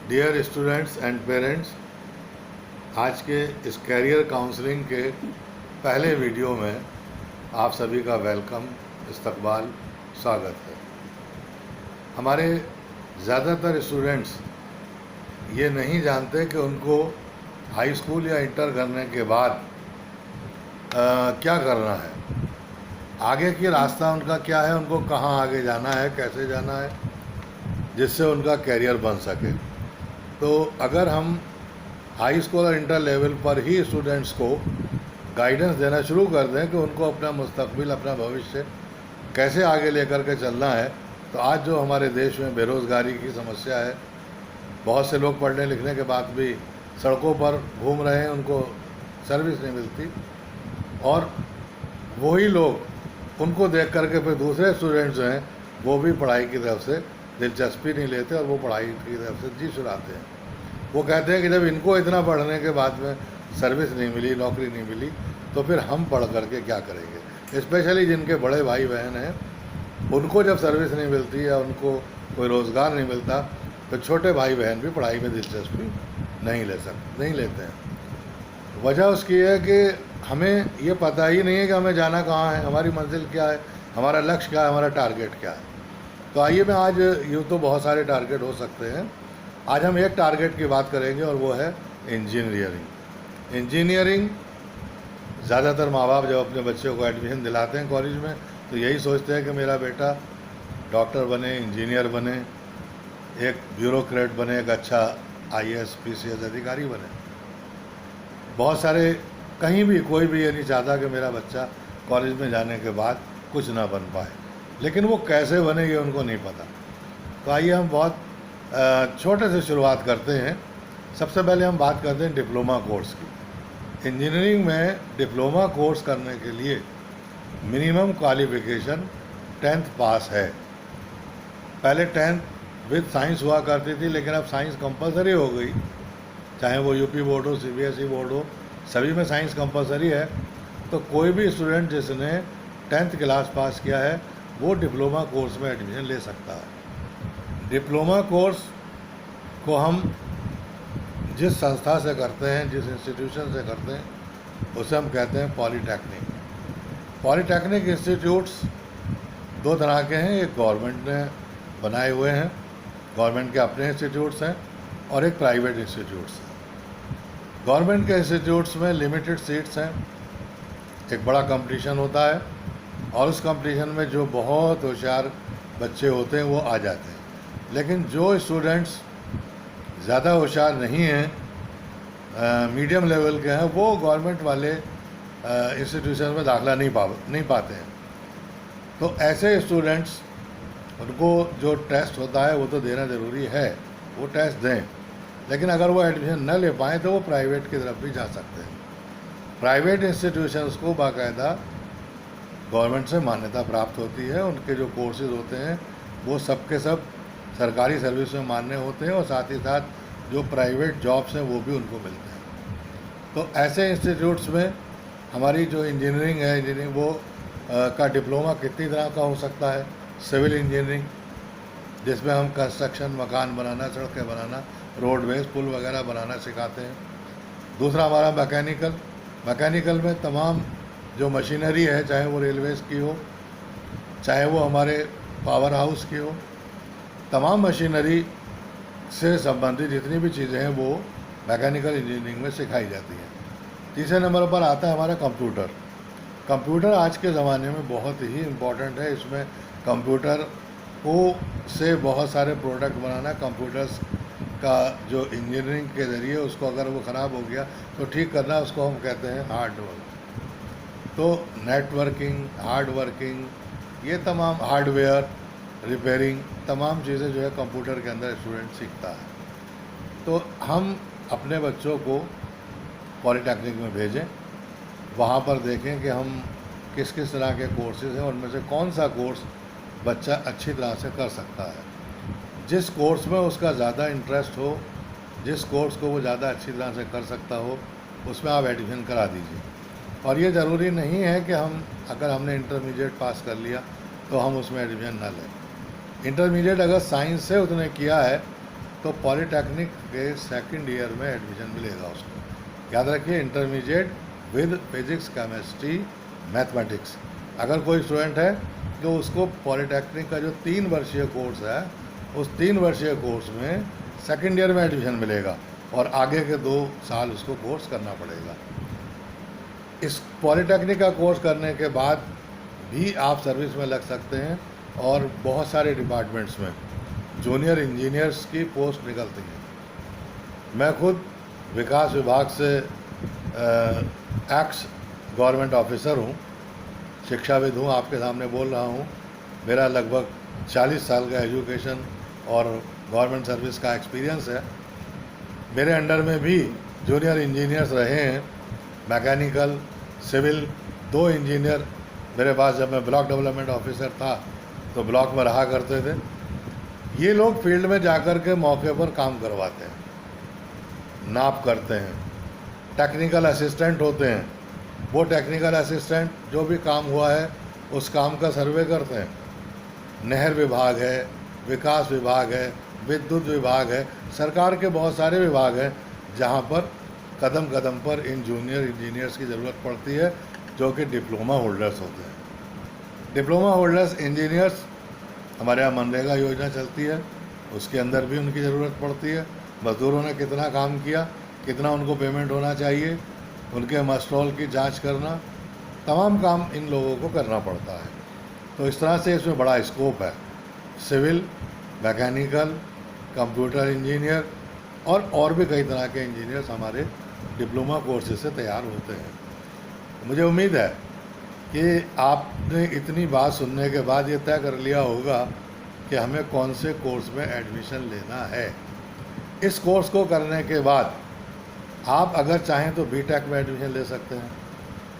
Dear students and parents, आज के इस कैरियर काउंसलिंग के पहले वीडियो में आप सभी का वेलकम, इस्तकबाल, स्वागत है। हमारे ज़्यादातर स्टूडेंट्स ये नहीं जानते कि उनको हाई स्कूल या इंटर करने के बाद क्या करना है, आगे की रास्ता उनका क्या है, उनको कहाँ आगे जाना है, कैसे जाना है, जिससे उनका कैरियर बन सके। तो अगर हम हाई स्कूल और इंटर लेवल पर ही स्टूडेंट्स को गाइडेंस देना शुरू कर दें कि उनको अपना मुस्तकबिल, अपना भविष्य कैसे आगे लेकर के चलना है, तो आज जो हमारे देश में बेरोज़गारी की समस्या है, बहुत से लोग पढ़ने लिखने के बाद भी सड़कों पर घूम रहे हैं, उनको सर्विस नहीं मिलती, और वही लोग उनको देख करके फिर दूसरे स्टूडेंट्स जो हैं वो भी पढ़ाई की तरफ से दिलचस्पी नहीं लेते और वो पढ़ाई की तरफ से जी चुराते हैं। वो कहते हैं कि जब इनको इतना पढ़ने के बाद में सर्विस नहीं मिली, नौकरी नहीं मिली, तो फिर हम पढ़ करके क्या करेंगे। स्पेशली जिनके बड़े भाई बहन हैं, उनको जब सर्विस नहीं मिलती या उनको कोई रोज़गार नहीं मिलता, तो छोटे भाई बहन भी पढ़ाई में दिलचस्पी नहीं लेते हैं। वजह उसकी है कि हमें ये पता ही नहीं है कि हमें जाना कहाँ है, हमारी मंजिल क्या है, हमारा लक्ष्य क्या है, हमारा टारगेट क्या है। तो आइए, मैं आज यूँ तो बहुत सारे टारगेट हो सकते हैं, आज हम एक टारगेट की बात करेंगे और वो है इंजीनियरिंग। ज़्यादातर माँ बाप जब अपने बच्चों को एडमिशन दिलाते हैं कॉलेज में, तो यही सोचते हैं कि मेरा बेटा डॉक्टर बने, इंजीनियर बने, एक ब्यूरोक्रेट बने, एक अच्छा IAS PCS अधिकारी बने। बहुत सारे, कहीं भी कोई भी ये नहीं चाहता कि मेरा बच्चा कॉलेज में जाने के बाद कुछ ना बन पाए, लेकिन वो कैसे बने ये उनको नहीं पता। तो आइए हम बहुत छोटे से शुरुआत करते हैं। सबसे पहले हम बात करते हैं डिप्लोमा कोर्स की। इंजीनियरिंग में डिप्लोमा कोर्स करने के लिए मिनिमम क्वालिफ़िकेशन 10th पास है। पहले 10th विद साइंस हुआ करती थी, लेकिन अब साइंस कंपलसरी हो गई, चाहे वो UP बोर्ड हो, CBSE बोर्ड हो, सभी में साइंस कंपलसरी है। तो कोई भी स्टूडेंट जिसने 10th क्लास पास किया है वो डिप्लोमा कोर्स में एडमिशन ले सकता है। डिप्लोमा कोर्स को हम जिस संस्था से करते हैं, जिस इंस्टीट्यूशन से करते हैं, उसे हम कहते हैं पॉलीटेक्निक। पॉलीटेक्निक इंस्टीट्यूट्स दो तरह के हैं, एक गवर्नमेंट ने बनाए हुए हैं, गवर्नमेंट के अपने इंस्टीट्यूट्स हैं, और एक प्राइवेट इंस्टीट्यूट्स हैं। गवर्नमेंट के इंस्टीट्यूट्स में लिमिटेड सीट्स हैं, एक बड़ा कंपटीशन होता है, और उस कंपटीशन में जो बहुत होशियार बच्चे होते हैं वो आ जाते हैं। लेकिन जो स्टूडेंट्स ज़्यादा होशियार नहीं हैं, मीडियम लेवल के हैं, वो गवर्नमेंट वाले इंस्टीट्यूशन में दाखिला नहीं पाते हैं। तो ऐसे स्टूडेंट्स, उनको जो टेस्ट होता है वो तो देना ज़रूरी है, वो टेस्ट दें, लेकिन अगर वो एडमिशन न ले पाएँ तो वो प्राइवेट की तरफ भी जा सकते हैं। प्राइवेट इंस्टीट्यूशंस को बाकायदा गवर्नमेंट से मान्यता प्राप्त होती है, उनके जो कोर्सेज होते हैं वो सब के सब सरकारी सर्विस में मान्य होते हैं, और साथ ही साथ जो प्राइवेट जॉब्स हैं वो भी उनको मिलते हैं। तो ऐसे इंस्टीट्यूट्स में हमारी जो इंजीनियरिंग है, इंजीनियरिंग वो का डिप्लोमा कितनी तरह का हो सकता है। सिविल इंजीनियरिंग, जिसमें हम कंस्ट्रक्शन, मकान बनाना, सड़कें बनाना, रोडवेज, पुल वगैरह बनाना सिखाते हैं। दूसरा हमारा मैकेनिकल में तमाम जो मशीनरी है, चाहे वो रेलवेज़ की हो, चाहे वो हमारे पावर हाउस की हो, तमाम मशीनरी से संबंधित जितनी भी चीज़ें हैं वो मैकेनिकल इंजीनियरिंग में सिखाई जाती हैं। तीसरे नंबर पर आता है हमारा कंप्यूटर आज के ज़माने में बहुत ही इम्पोर्टेंट है। इसमें कंप्यूटर को से बहुत सारे प्रोडक्ट बनाना, कंप्यूटर्स का जो इंजीनियरिंग के ज़रिए उसको अगर वो ख़राब हो गया तो ठीक करना, उसको हम कहते हैं हार्ड वर्क। तो नेटवर्किंग, हार्ड वर्किंग, ये तमाम हार्डवेयर रिपेयरिंग, तमाम चीज़ें जो है कंप्यूटर के अंदर स्टूडेंट सीखता है। तो हम अपने बच्चों को पॉलीटेक्निक में भेजें, वहाँ पर देखें कि हम किस किस तरह के कोर्सेज हैं, उनमें से कौन सा कोर्स बच्चा अच्छी तरह से कर सकता है। जिस कोर्स में उसका ज़्यादा इंटरेस्ट हो, जिस कोर्स को वो ज़्यादा अच्छी तरह से कर सकता हो, उसमें आप एडमिशन करा दीजिए। और ये ज़रूरी नहीं है कि अगर हमने इंटरमीडिएट पास कर लिया तो हम उसमें एडमिशन ना लें। इंटरमीडिएट अगर साइंस से उसने किया है तो पॉलीटेक्निक के सेकंड ईयर में एडमिशन मिलेगा उसको। याद रखिए, intermediate with physics, chemistry, mathematics. अगर कोई स्टूडेंट है तो उसको पॉलीटेक्निक का जो 3 वर्षीय कोर्स है, उस 3 वर्षीय कोर्स में सेकंड ईयर में एडमिशन मिलेगा और आगे के 2 साल उसको कोर्स करना पड़ेगा। इस पॉलीटेक्निक का कोर्स करने के बाद भी आप सर्विस में लग सकते हैं और बहुत सारे डिपार्टमेंट्स में जूनियर इंजीनियर्स की पोस्ट निकलती हैं। मैं खुद विकास विभाग से एक्स गवर्नमेंट ऑफिसर हूँ, शिक्षाविद हूँ, आपके सामने बोल रहा हूँ। मेरा लगभग 40 साल का एजुकेशन और गवर्नमेंट सर्विस का एक्सपीरियंस है। मेरे अंडर में भी जूनियर इंजीनियर्स रहे हैं, मैकेनिकल, सिविल। 2 इंजीनियर मेरे पास जब मैं ब्लॉक डेवलपमेंट ऑफिसर था तो ब्लॉक में रहा करते थे। ये लोग फील्ड में जाकर के मौके पर काम करवाते हैं, नाप करते हैं, टेक्निकल असिस्टेंट होते हैं। वो टेक्निकल असिस्टेंट जो भी काम हुआ है उस काम का सर्वे करते हैं। नहर विभाग है, विकास विभाग है, विद्युत विभाग है, सरकार के बहुत सारे विभाग हैं जहाँ पर कदम कदम पर इन जूनियर इंजीनियर्स की ज़रूरत पड़ती है, जो कि डिप्लोमा होल्डर्स होते हैं। डिप्लोमा होल्डर्स इंजीनियर्स, हमारे यहाँ मनरेगा योजना चलती है, उसके अंदर भी उनकी ज़रूरत पड़ती है। मज़दूरों ने कितना काम किया, कितना उनको पेमेंट होना चाहिए, उनके मस्टॉल की जांच करना, तमाम काम इन लोगों को करना पड़ता है। तो इस तरह से इसमें बड़ा स्कोप है। सिविल, मैकेनिकल, कंप्यूटर इंजीनियर और भी कई तरह के इंजीनियर्स हमारे डिप्लोमा कोर्सेज से तैयार होते हैं। मुझे उम्मीद है कि आपने इतनी बात सुनने के बाद ये तय कर लिया होगा कि हमें कौन से कोर्स में एडमिशन लेना है। इस कोर्स को करने के बाद आप अगर चाहें तो बीटेक में एडमिशन ले सकते हैं।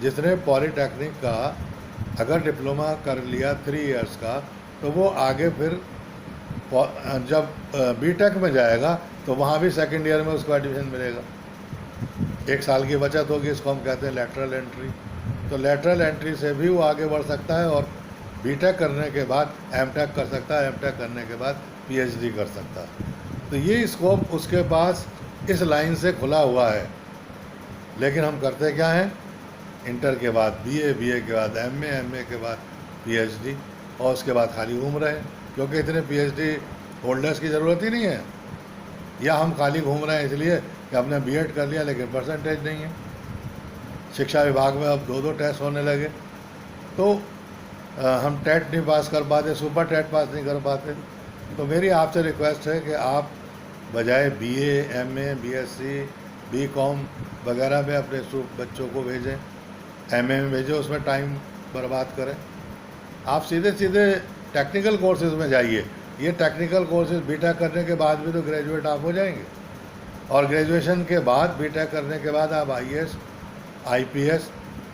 जिसने पॉलीटेक्निक का अगर डिप्लोमा कर लिया 3 इयर्स का, तो वो आगे फिर जब बीटेक में जाएगा तो वहाँ भी सेकंड ईयर में उसको एडमिशन मिलेगा। 1 साल की बचत होगी, इसको हम कहते हैं लैटरल एंट्री। तो लैटरल एंट्री से भी वो आगे बढ़ सकता है और बीटेक करने के बाद एमटेक कर सकता है, एमटेक करने के बाद पीएचडी कर सकता है। तो ये स्कोप उसके पास इस लाइन से खुला हुआ है। लेकिन हम करते क्या हैं, इंटर के बाद बीए, बीए के बाद एमए, एमए के बाद पीएचडी, और उसके बाद खाली घूम रहे हैं, क्योंकि इतने पीएचडी होल्डर्स की ज़रूरत ही नहीं है। या हम खाली घूम रहे हैं इसलिए कि हमने बीएड कर लिया लेकिन परसेंटेज नहीं है। शिक्षा विभाग में अब 2-2 टेस्ट होने लगे, तो हम टेट नहीं पास कर पाते, सुपर टेट पास नहीं कर पाते। तो मेरी आपसे रिक्वेस्ट है कि आप बजाय बीए, एमए, बीएससी, बीकॉम वगैरह में अपने बच्चों को भेजें, एमए में भेजें, उसमें टाइम बर्बाद करें। आप सीधे सीधे टेक्निकल कोर्सेज में जाइए। ये टेक्निकल कोर्सेज बीटेक करने के बाद भी तो ग्रेजुएट आप हो जाएंगे, और ग्रेजुएशन के बाद बीटेक करने के बाद आप आईएएस, आईपीएस,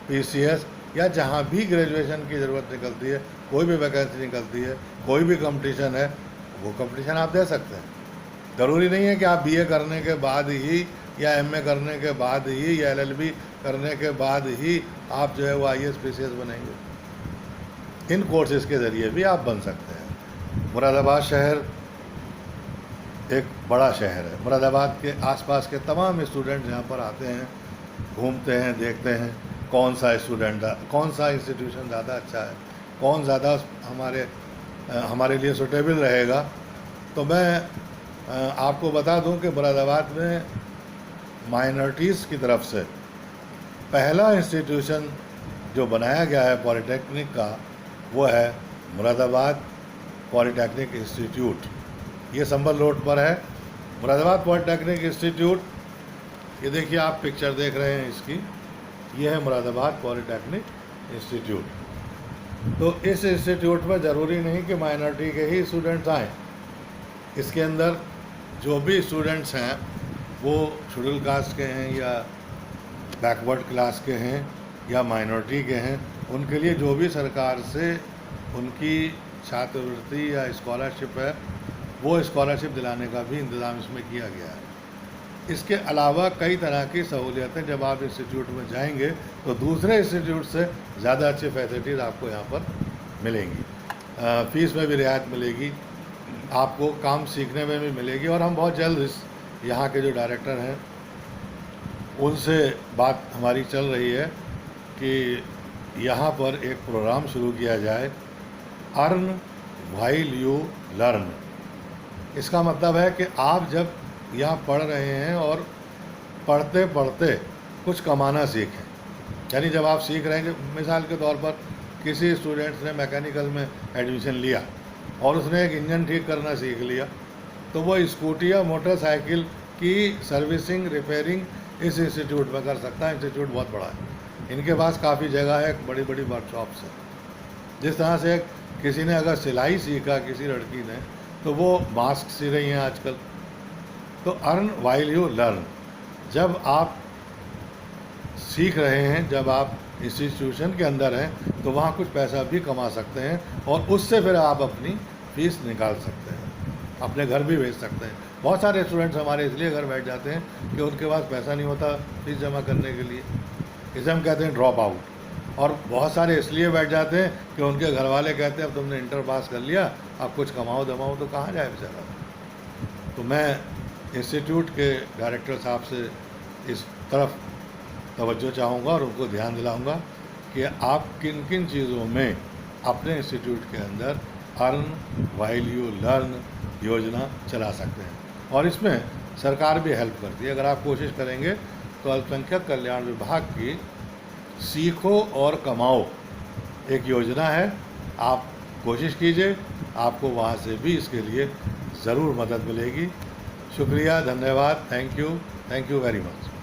पीसीएस या जहाँ भी ग्रेजुएशन की ज़रूरत निकलती है, कोई भी वैकेंसी निकलती है, कोई भी कंपटीशन है, वो कंपटीशन आप दे सकते हैं। ज़रूरी नहीं है कि आप बीए करने के बाद ही या एमए करने के बाद ही या एलएलबी करने के बाद ही आप जो है वो आईएएस, पीसीएस बनेंगे। इन कोर्सेज़ के ज़रिए भी आप बन सकते हैं। मुरादाबाद शहर एक बड़ा शहर है। मुरादाबाद के आसपास के तमाम स्टूडेंट यहाँ पर आते हैं, घूमते हैं, देखते हैं कौन सा इंस्टीट्यूशन ज़्यादा अच्छा है, कौन ज़्यादा हमारे लिए सूटेबल रहेगा। तो मैं आपको बता दूं कि मुरादाबाद में माइनॉरिटीज़ की तरफ से पहला इंस्टीट्यूशन जो बनाया गया है पॉलीटेक्निक का, वो है मुरादाबाद पॉलीटेक्निक इंस्टीट्यूट। ये संभल रोड पर है मुरादाबाद पॉलीटेक्निक इंस्टीट्यूट। ये देखिए, आप पिक्चर देख रहे हैं इसकी, ये है मुरादाबाद पॉलीटेक्निक इंस्टीट्यूट। तो इस इंस्टीट्यूट में ज़रूरी नहीं कि माइनॉरिटी के ही स्टूडेंट्स आएँ। इसके अंदर जो भी स्टूडेंट्स हैं वो शेड्यूल कास्ट के हैं या बैकवर्ड क्लास के हैं या माइनॉरिटी के हैं, उनके लिए जो भी सरकार से उनकी छात्रवृत्ति या स्कॉलरशिप है, वो स्कॉलरशिप दिलाने का भी इंतज़ाम इसमें किया गया है। इसके अलावा कई तरह की सहूलियतें, जब आप इंस्टीट्यूट में जाएंगे तो दूसरे इंस्टीट्यूट से ज़्यादा अच्छी फैसिलिटीज़ आपको यहाँ पर मिलेंगी। फ़ीस में भी रियायत मिलेगी, आपको काम सीखने में भी मिलेगी। और हम बहुत जल्द इस यहाँ के जो डायरेक्टर हैं उनसे बात हमारी चल रही है कि यहाँ पर एक प्रोग्राम शुरू किया जाए, अर्न व्हाइल यू लर्न। इसका मतलब है कि आप जब यहाँ पढ़ रहे हैं और पढ़ते पढ़ते कुछ कमाना सीखें। यानी जब आप सीख रहे हैं, मिसाल के तौर पर किसी स्टूडेंट्स ने मैकेनिकल में एडमिशन लिया और उसने एक इंजन ठीक करना सीख लिया, तो वो स्कूटी या मोटरसाइकिल की सर्विसिंग रिपेयरिंग इस इंस्टीट्यूट में कर सकता है। इंस्टीट्यूट बहुत बड़ा है, इनके पास काफ़ी जगह है, बड़ी बड़ी वर्कशॉप्स है। जिस तरह से किसी ने अगर सिलाई सीखा, किसी लड़की ने, तो वो मास्क सी रही हैं आजकल। तो अर्न व्हाइल यू लर्न, जब आप सीख रहे हैं, जब आप इंस्टीट्यूशन के अंदर हैं, तो वहाँ कुछ पैसा भी कमा सकते हैं और उससे फिर आप अपनी फीस निकाल सकते हैं, अपने घर भी भेज सकते हैं। बहुत सारे स्टूडेंट्स हमारे इसलिए घर बैठ जाते हैं कि उनके पास पैसा नहीं होता फीस जमा करने के लिए, इसे हम कहते हैं ड्रॉप आउट। और बहुत सारे इसलिए बैठ जाते हैं कि उनके घर वाले कहते हैं अब तुमने इंटर पास कर लिया, अब कुछ कमाओ दमाओ, तो कहाँ जाए बेचारा। तो मैं इंस्टीट्यूट के डायरेक्टर साहब से इस तरफ तवज्जो चाहूँगा और उनको ध्यान दिलाऊँगा कि आप किन किन चीज़ों में अपने इंस्टीट्यूट के अंदर अर्न व्हाइल यू लर्न योजना चला सकते हैं। और इसमें सरकार भी हेल्प करती है। अगर आप कोशिश करेंगे तो अल्पसंख्यक कल्याण विभाग की सीखो और कमाओ एक योजना है, आप कोशिश कीजिए, आपको वहाँ से भी इसके लिए ज़रूर मदद मिलेगी। शुक्रिया, धन्यवाद, थैंक यू वेरी मच।